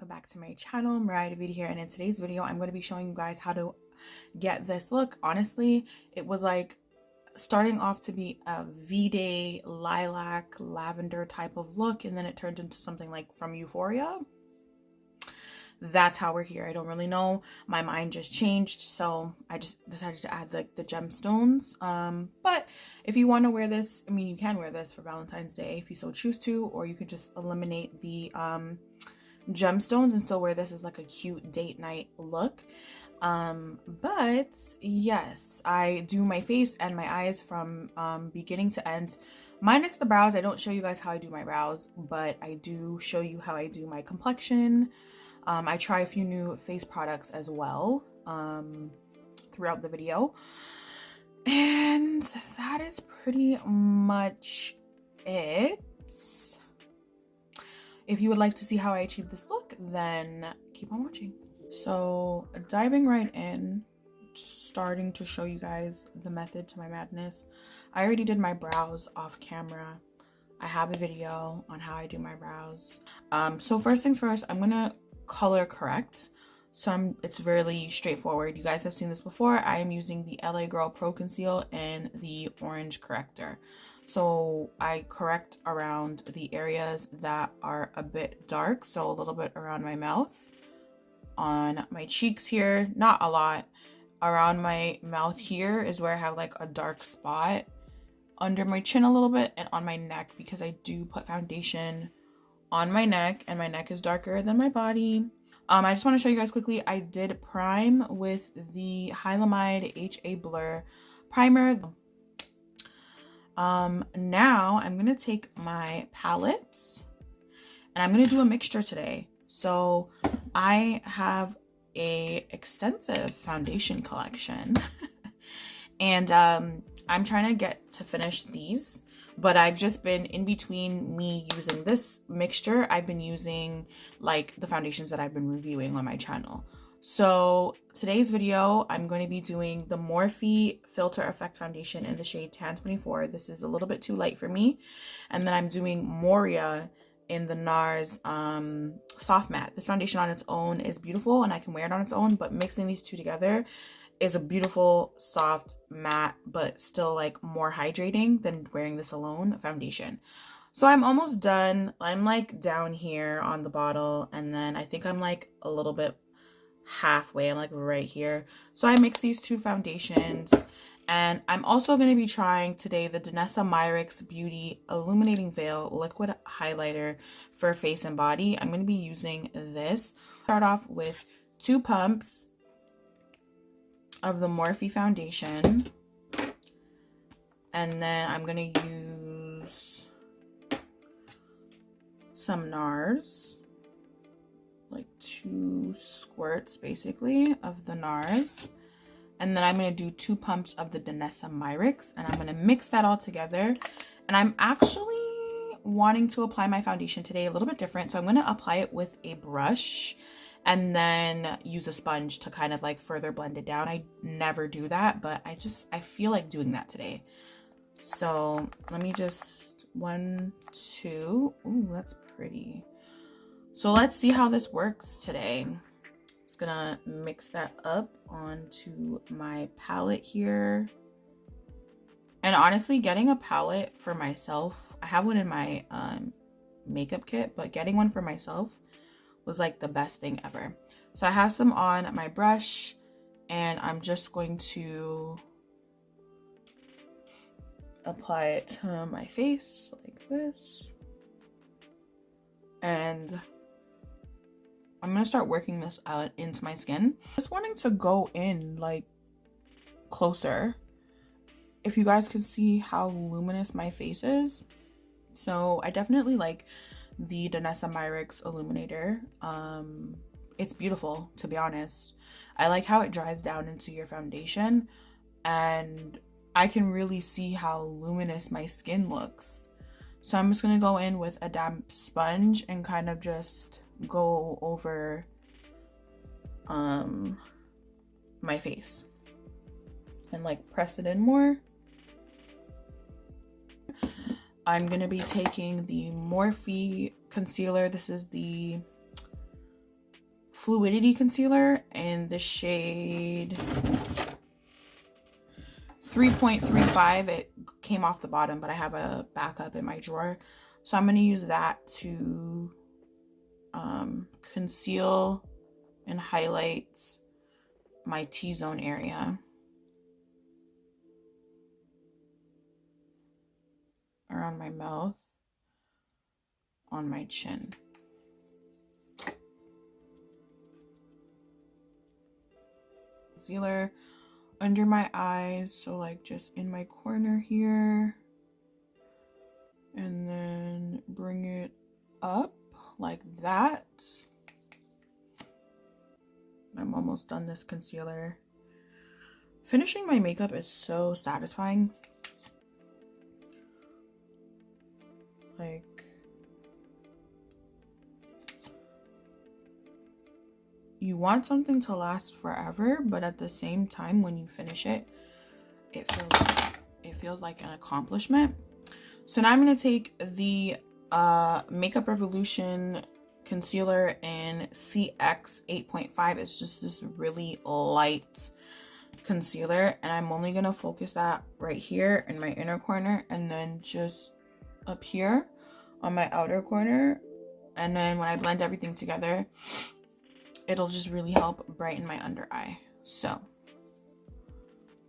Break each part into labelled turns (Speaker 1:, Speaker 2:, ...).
Speaker 1: welcome back to my channel. Mariah here, and in today's video I'm going to be showing you guys how to get this look. Honestly, it was like starting off to be a V-Day lilac lavender type of look, and then it turned into something like from Euphoria. That's how we're here. I don't really know, my mind just changed, so I just decided to add the gemstones. But if you want to wear this, I mean, you can wear this for Valentine's Day if you so choose to, or you could just eliminate the gemstones and still wear this as like a cute date night look. But yes, I do my face and my eyes from beginning to end, minus the brows. I don't show you guys how I do my brows, but I do show you how I do my complexion. I try a few new face products as well throughout the video, and that is pretty much it. If you would like to see how I achieve this look, then keep on watching. So diving right in, starting to show you guys the method to my madness. I already did my brows off camera. I have a video on how I do my brows. So first things first, I'm gonna color correct. So it's really straightforward. You guys have seen this before. I am using the LA Girl Pro Conceal and the orange corrector. So I correct around the areas that are a bit dark, so a little bit around my mouth, on my cheeks here, not a lot. Around my mouth here is where I have like a dark spot, under my chin a little bit, and on my neck, because I do put foundation on my neck and my neck is darker than my body. I just want to show you guys quickly, I did prime with the Hylamide HA Blur primer. Now I'm gonna take my palettes and I'm gonna do a mixture today. So I have a extensive foundation collection and I'm trying to get to finish these, but I've just been in between me using this mixture. I've been using like the foundations that I've been reviewing on my channel. So today's video, I'm going to be doing the Morphe Filter Effect Foundation in the shade Tan 24. This is a little bit too light for me. And then I'm doing Moria in the NARS Soft Matte. This foundation on its own is beautiful and I can wear it on its own, but mixing these two together is a beautiful soft matte, but still like more hydrating than wearing this alone foundation. So I'm almost done. I'm like down here on the bottle, and then I think I'm like a little bit halfway. I'm like right here. So I mix these two foundations, and I'm also going to be trying today the Danessa Myricks Beauty Illuminating Veil Liquid Highlighter for face and body. I'm going to be using this. Start off with 2 pumps of the Morphe foundation, and then I'm going to use some NARS, like 2 squirts basically of the NARS, and then I'm going to do 2 pumps of the Danessa Myricks, and I'm going to mix that all together. And I'm actually wanting to apply my foundation today a little bit different, so I'm going to apply it with a brush and then use a sponge to kind of like further blend it down. I never do that, but I feel like doing that today. So let me just 1, 2. Ooh, that's pretty. So let's see how this works today. Just gonna mix that up onto my palette here. And honestly, getting a palette for myself, I have one in my makeup kit, but getting one for myself was like the best thing ever. So I have some on my brush, and I'm just going to apply it to my face like this. And I'm gonna start working this out into my skin. Just wanting to go in like closer, if you guys can see how luminous my face is. So I definitely like the Danessa Myricks Illuminator. It's beautiful, to be honest. I like how it dries down into your foundation, and I can really see how luminous my skin looks. So I'm just gonna go in with a damp sponge and kind of just go over my face and like press it in more. I'm gonna be taking the Morphe concealer. This is the Fluidity concealer in the shade 3.35. It came off the bottom, but I have a backup in my drawer. So I'm going to use that to conceal and highlight my T-zone area. Around my mouth, on my chin. Concealer under my eyes, so like just in my corner here, and then bring it up like that. I'm almost done this concealer. Finishing my makeup is so satisfying. Like, you want something to last forever, but at the same time, when you finish it, it feels like an accomplishment. So now I'm going to take the Makeup Revolution concealer in CX 8.5. It's just this really light concealer, and I'm only going to focus that right here in my inner corner, and then just up here on my outer corner. And then when I blend everything together, it'll just really help brighten my under eye. So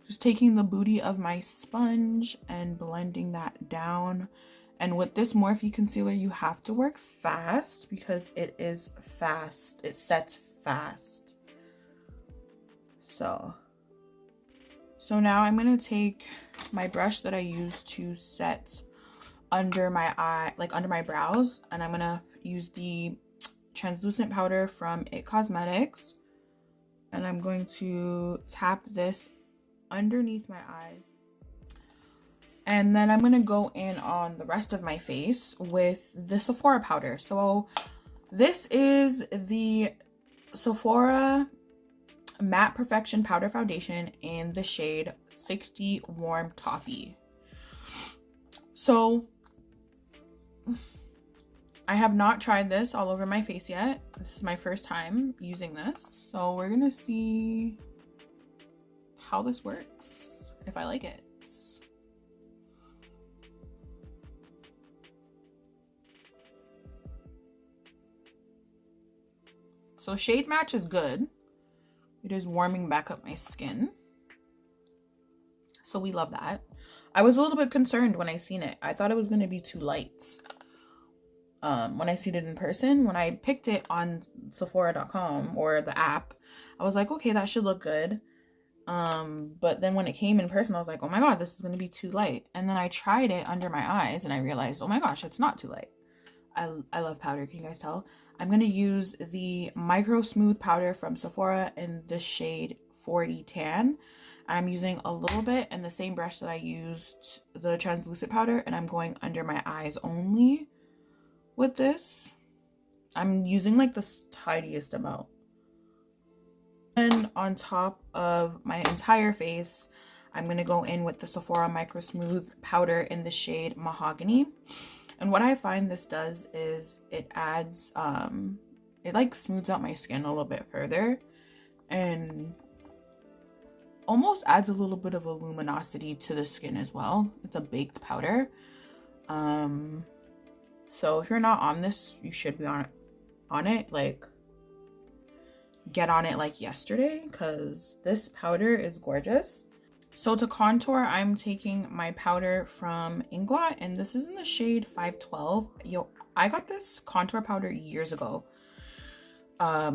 Speaker 1: just taking the booty of my sponge and blending that down. And with this Morphe concealer, you have to work fast because it is fast. It sets fast. So now I'm going to take my brush that I use to set under my eye, like under my brows, and I'm going to use the translucent powder from It Cosmetics, and I'm going to tap this underneath my eyes, and then I'm going to go in on the rest of my face with the Sephora powder. So this is the Sephora Matte Perfection Powder Foundation in the shade 60 Warm Toffee. So I have not tried this all over my face yet. This is my first time using this. So we're gonna see how this works, if I like it. So shade match is good. It is warming back up my skin. So we love that. I was a little bit concerned when I seen it. I thought it was gonna be too light. When I seen it in person. When I picked it on Sephora.com or the app, I was like, okay, that should look good. But then when it came in person, I was like, oh my god, this is going to be too light. And then I tried it under my eyes and I realized, oh my gosh, it's not too light. I love powder. Can you guys tell? I'm going to use the Micro Smooth powder from Sephora in the shade 40 Tan. I'm using a little bit in the same brush that I used the translucent powder, and I'm going under my eyes only with this. I'm using like the tiniest amount. And on top of my entire face, I'm going to go in with the Sephora Micro Smooth powder in the shade Mahogany. And what I find this does is it adds, it like smooths out my skin a little bit further and almost adds a little bit of a luminosity to the skin as well. It's a baked powder. So if you're not on this, you should be on it. Like, get on it like yesterday, because this powder is gorgeous. So to contour, I'm taking my powder from Inglot, and this is in the shade 512. Yo, I got this contour powder years ago. I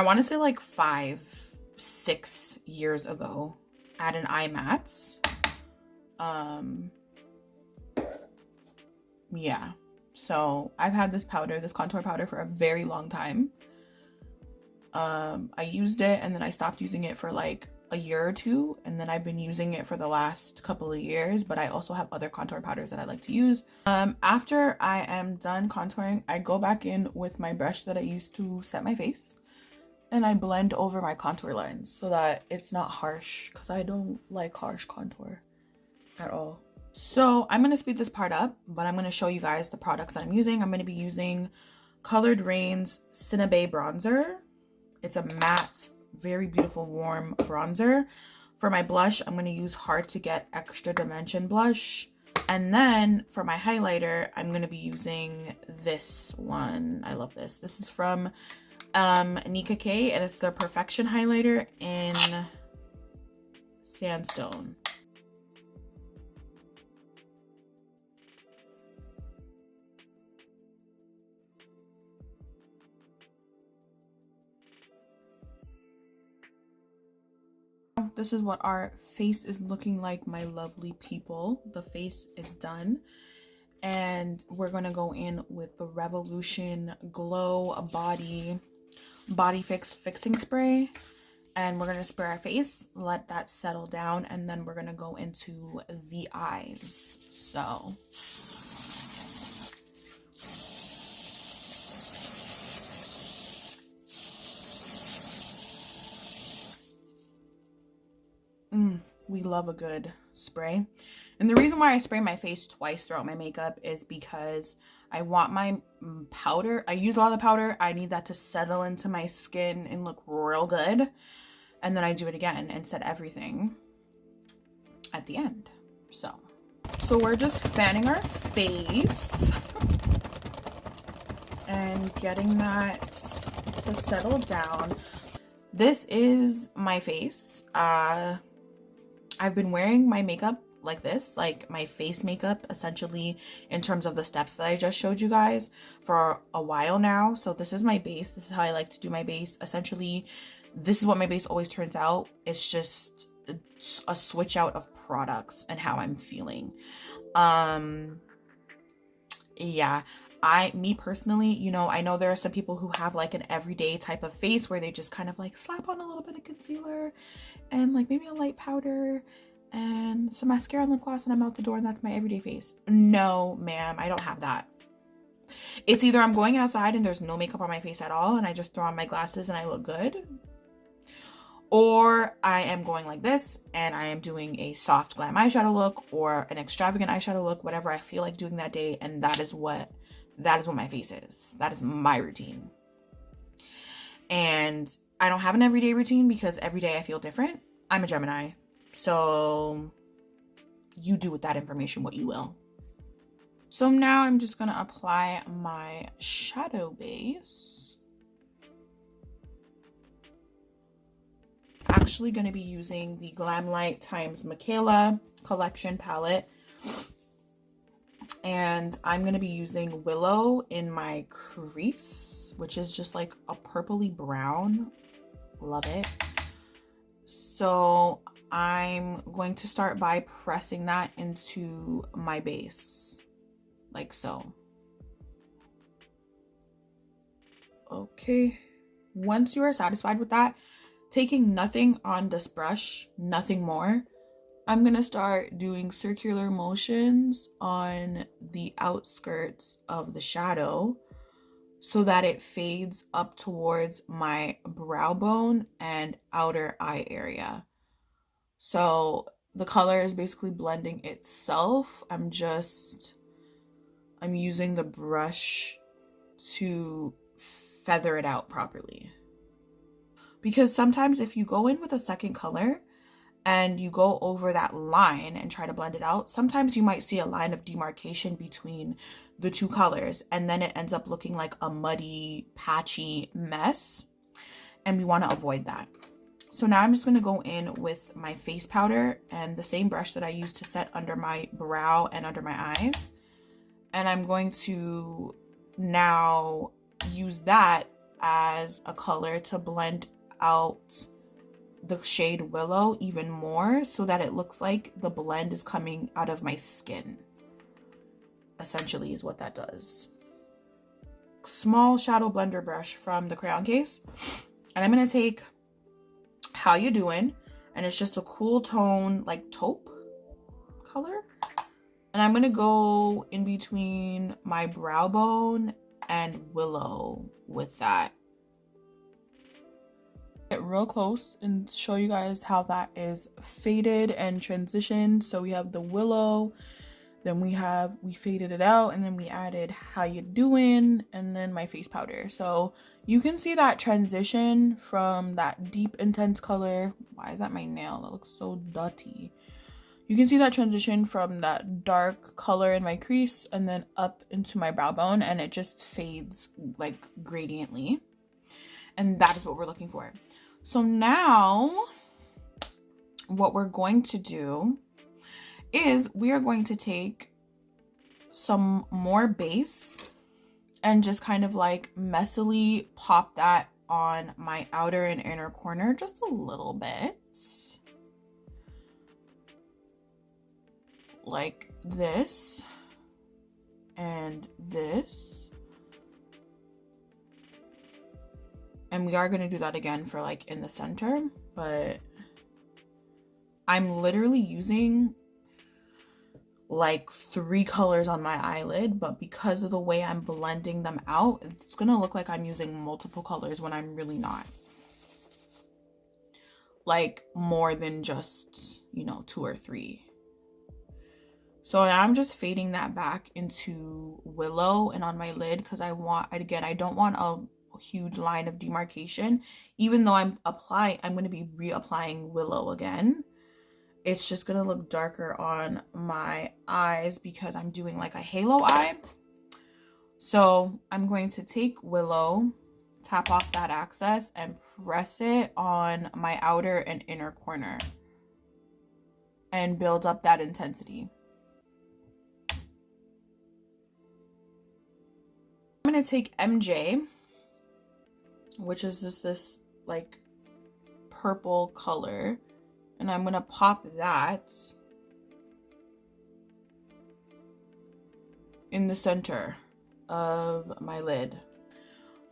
Speaker 1: want to say like 5-6 years ago at an IMATS. Yeah. So I've had this powder, this contour powder, for a very long time. I used it and then I stopped using it for like a year or two, and then I've been using it for the last couple of years, but I also have other contour powders that I like to use. After I am done contouring, I go back in with my brush that I used to set my face, and I blend over my contour lines so that it's not harsh, because I don't like harsh contour at all. So I'm going to speed this part up, but I'm going to show you guys the products that I'm using. I'm going to be using Colored Rain's Cinnabay Bronzer. It's a matte, very beautiful, warm bronzer. For my blush, I'm going to use Hard to Get Extra Dimension blush. And then for my highlighter, I'm going to be using this one. I love this. This is from Nika K, and it's the Perfection highlighter in Sandstone. This is what our face is looking like, my lovely people. The face is done, and we're gonna go in with the Revolution Glow Body Fix Fixing Spray, and we're gonna spray our face, let that settle down, and then we're gonna go into the eyes. So we love a good spray. And the reason why I spray my face twice throughout my makeup is because I want my powder, I use a lot of the powder, I need that to settle into my skin and look real good. And then I do it again and set everything at the end. So we're just fanning our face and getting that to settle down. This is my face. I've been wearing my makeup like this, like my face makeup, essentially, in terms of the steps that I just showed you guys, for a while now. So this is my base. This is how I like to do my base. Essentially, this is what my base always turns out. It's just a switch out of products and how I'm feeling. Yeah. Me personally, you know, I know there are some people who have like an everyday type of face where they just kind of like slap on a little bit of concealer and like maybe a light powder and some mascara and lip gloss, and I'm out the door and that's my everyday face. No, ma'am, I don't have that. It's either I'm going outside and there's no makeup on my face at all and I just throw on my glasses and I look good, or I am going like this and I am doing a soft glam eyeshadow look or an extravagant eyeshadow look, whatever I feel like doing that day, and that is what my face is. That is my routine. And I don't have an everyday routine because every day I feel different. I'm a Gemini, so you do with that information what you will. So now I'm just gonna apply my shadow base. Actually gonna be using the GLAMLITE x Mikayla collection palette. And I'm going to be using Willow in my crease, which is just like a purpley brown. Love it. So I'm going to start by pressing that into my base, like so. Okay. Once you are satisfied with that, taking nothing on this brush, nothing more, I'm gonna start doing circular motions on the outskirts of the shadow so that it fades up towards my brow bone and outer eye area. So the color is basically blending itself. I'm using the brush to feather it out properly. Because sometimes if you go in with a second color and you go over that line and try to blend it out, sometimes you might see a line of demarcation between the two colors, and then it ends up looking like a muddy, patchy mess, and we want to avoid that. So now I'm just going to go in with my face powder and the same brush that I used to set under my brow and under my eyes, and I'm going to now use that as a color to blend out the shade Willow even more so that it looks like the blend is coming out of my skin. Essentially is what that does. Small shadow blender brush from the crayon case, and I'm going to take How You Doing, and it's just a cool tone like taupe color, and I'm going to go in between my brow bone and Willow with that. Get real close and show you guys how that is faded and transitioned. So we have the Willow Then we faded it out, and then we added how you doing, and then my face powder. So you can see that transition from that deep intense color. Why is that my nail? That looks so dirty. You can see that transition from that dark color in my crease and then up into my brow bone, and it just fades like gradiently. And that is what we're looking for. So now what we're going to do is we are going to take some more base and just kind of like messily pop that on my outer and inner corner just a little bit. Like this and this. And we are going to do that again for like in the center, but I'm literally using like 3 colors on my eyelid, but because of the way I'm blending them out, it's going to look like I'm using multiple colors when I'm really not. Like more than just, you know, 2 or 3. So now I'm just fading that back into Willow and on my lid, because I don't want a huge line of demarcation. Even though I'm going to be reapplying Willow again. It's just going to look darker on my eyes because I'm doing like a halo eye. So I'm going to take Willow, tap off that excess, and press it on my outer and inner corner and build up that intensity. I'm going to take MJ, which is just this like purple color, and I'm going to pop that in the center of my lid.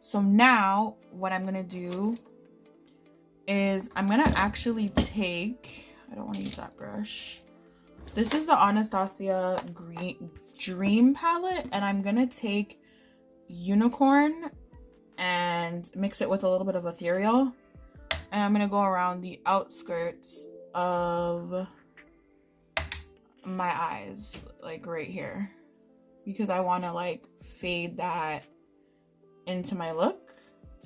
Speaker 1: So now what I'm going to do is I'm going to actually take, I don't want to use that brush. This is the Anastasia Green Dream palette, and I'm going to take Unicorn and mix it with a little bit of ethereal, and I'm gonna go around the outskirts of my eyes, like right here, because I want to like fade that into my look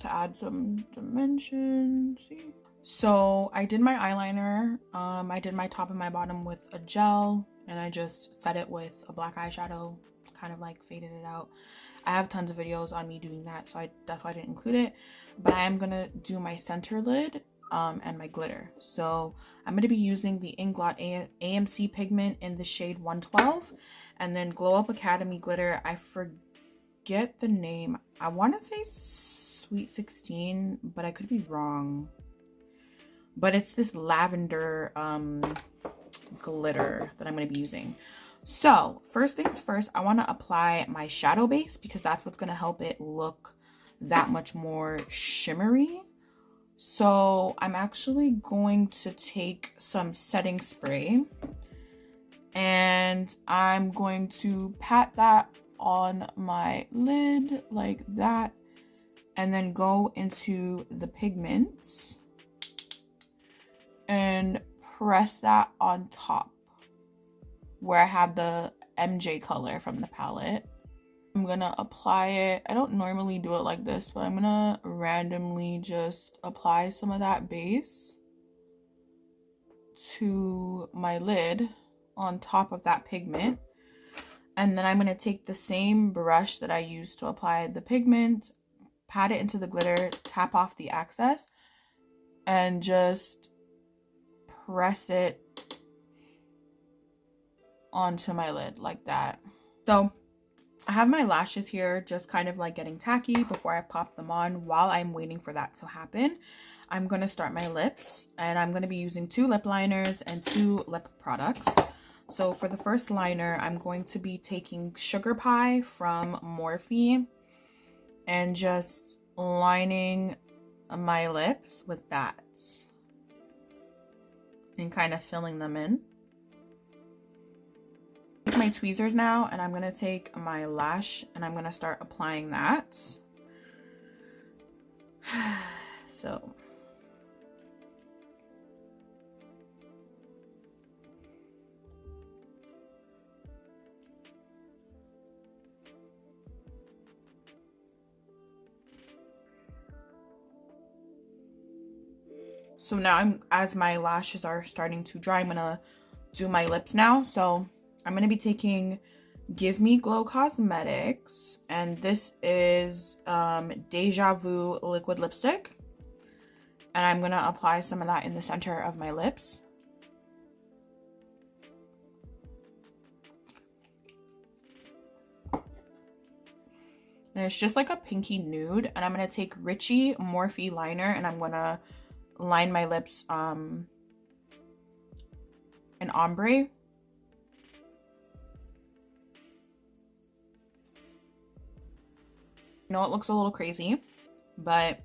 Speaker 1: to add some dimension. See? So I did my eyeliner, I did my top and my bottom with a gel, and I just set it with a black eyeshadow, kind of like faded it out. I have tons of videos on me doing that, so that's why I didn't include it. But I am gonna do my center lid and my glitter. So I'm gonna be using the Inglot AMC pigment in the shade 112, and then Glow Up Academy glitter. I forget the name. I want to say Sweet 16, but I could be wrong. But it's this lavender glitter that I'm gonna be using. So first things first, I want to apply my shadow base because that's what's going to help it look that much more shimmery. So I'm actually going to take some setting spray, and I'm going to pat that on my lid like that, and then go into the pigments and press that on top where I have the MJ color from the palette. I'm gonna apply it. I don't normally do it like this, but I'm gonna randomly just apply some of that base to my lid on top of that pigment. And then I'm gonna take the same brush that I used to apply the pigment, pat it into the glitter, tap off the excess, and just press it onto my lid like that. So I have my lashes here just kind of like getting tacky before I pop them on. While I'm waiting for that to happen, I'm going to start my lips, and I'm going to be using 2 lip liners and 2 lip products. So for the first liner, I'm going to be taking Sugar Pie from Morphe and just lining my lips with that and kind of filling them in. My tweezers now, and I'm gonna take my lash and I'm gonna start applying that. So So now as my lashes are starting to dry, I'm gonna do my lips now. So I'm gonna be taking Give Me Glow Cosmetics, and this is Deja Vu liquid lipstick, and I'm gonna apply some of that in the center of my lips. And it's just like a pinky nude, and I'm gonna take Richie Morphe liner, and I'm gonna line my lips in ombre. I know it looks a little crazy, but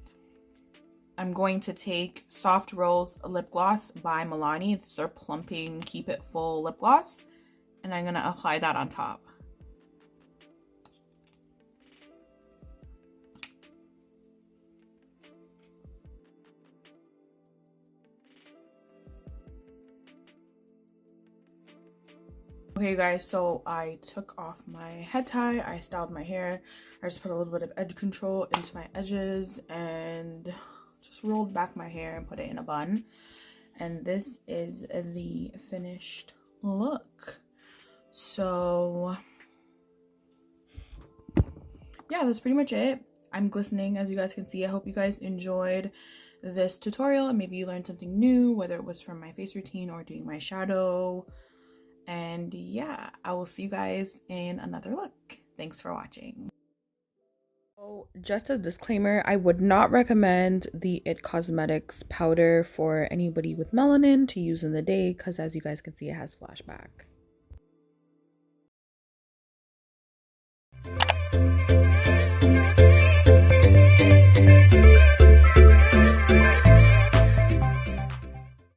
Speaker 1: I'm going to take Soft Rose lip gloss by Milani. It's their plumping Keep It Full lip gloss, and I'm gonna apply that on top. Okay guys, so I took off my head tie, I styled my hair, I just put a little bit of edge control into my edges and just rolled back my hair and put it in a bun. And this is the finished look. So yeah, that's pretty much it. I'm glistening, as you guys can see. I hope you guys enjoyed this tutorial and maybe you learned something new, whether it was from my face routine or doing my shadow. And yeah, I will see you guys in another look. Thanks for watching. So just a disclaimer, I would not recommend the It Cosmetics powder for anybody with melanin to use in the day, because as you guys can see, it has flashback.